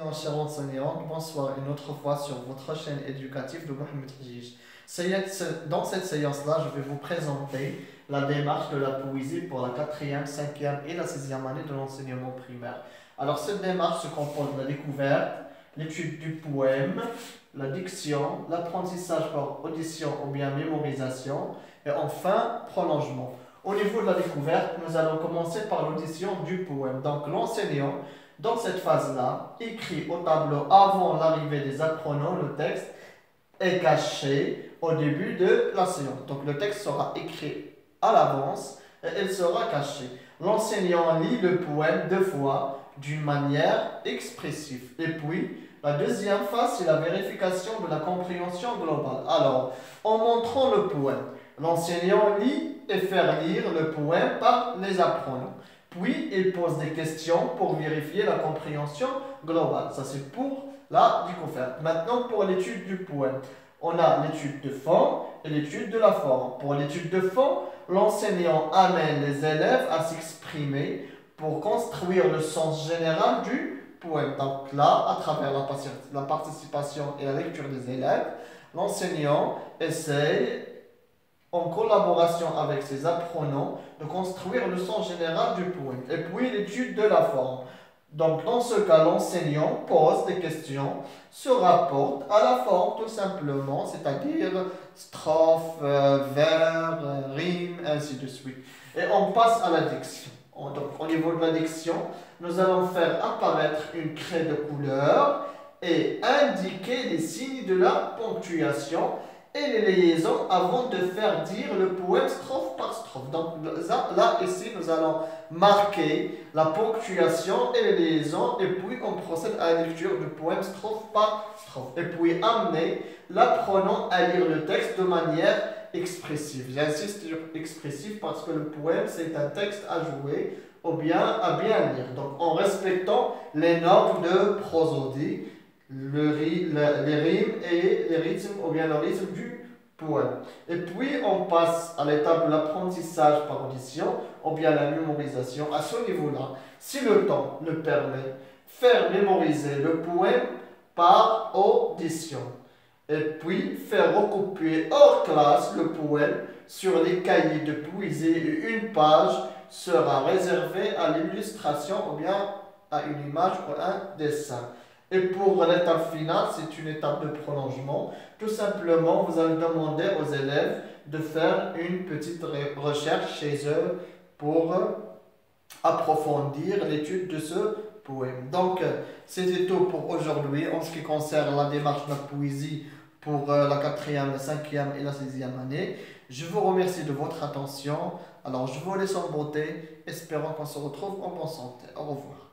mon cher enseignant, bonsoir une autre fois sur votre chaîne éducative de Mohamed Hijj. Dans cette séance-là, je vais vous présenter la démarche de la poésie pour la quatrième, cinquième et la sixième année de l'enseignement primaire. Alors cette démarche se compose de la découverte, l'étude du poème, la diction, l'apprentissage par audition ou bien mémorisation et enfin prolongement. Au niveau de la découverte, nous allons commencer par l'audition du poème. Donc l'enseignant, dans cette phase-là, écrit au tableau avant l'arrivée des apprenants le texte est caché au début de la séance. Donc le texte sera écrit à l'avance et il sera caché. L'enseignant lit le poème deux fois d'une manière expressive. Et puis, la deuxième phase, c'est la vérification de la compréhension globale. Alors, en montrant le poème, l'enseignant lit et fait lire le poème par les apprenants. Puis, il pose des questions pour vérifier la compréhension globale. Ça, c'est pour la découverte. Maintenant, pour l'étude du poème, on a l'étude de fond et l'étude de la forme. Pour l'étude de fond, l'enseignant amène les élèves à s'exprimer pour construire le sens général du poème. Donc là, à travers la participation et la lecture des élèves, l'enseignant essaye, en collaboration avec ses apprenants, de construire le sens général du poème. Et puis l'étude de la forme. Donc dans ce cas, l'enseignant pose des questions, se rapporte à la forme tout simplement, c'est-à-dire strophe, vers, rime, ainsi de suite. Et on passe à la diction. Donc au niveau de la diction, nous allons faire apparaître une craie de couleur et indiquer les signes de la ponctuation et les liaisons avant de faire dire le poème strophe par strophe. Donc là, ici, nous allons marquer la ponctuation et les liaisons et puis on procède à la lecture du poème strophe par strophe. Et puis amener l'apprenant à lire le texte de manière expressive. J'insiste sur expressive parce que le poème, c'est un texte à jouer ou bien à bien lire. Donc en respectant les normes de prosodie, les rimes et les rythmes ou bien le rythme du poème. Et puis on passe à l'étape de l'apprentissage par audition ou bien la mémorisation. À ce niveau-là, si le temps le permet, faire mémoriser le poème par audition. Et puis faire recopier hors classe le poème sur les cahiers de poésie et une page sera réservée à l'illustration ou bien à une image ou un dessin. Et pour l'étape finale, c'est une étape de prolongement. Tout simplement, vous allez demander aux élèves de faire une petite recherche chez eux pour approfondir l'étude de ce poème. Donc, c'était tout pour aujourd'hui en ce qui concerne la démarche de la poésie pour la quatrième, la cinquième et la sixième année. Je vous remercie de votre attention. Alors, je vous laisse en beauté, espérant qu'on se retrouve en bonne santé. Au revoir.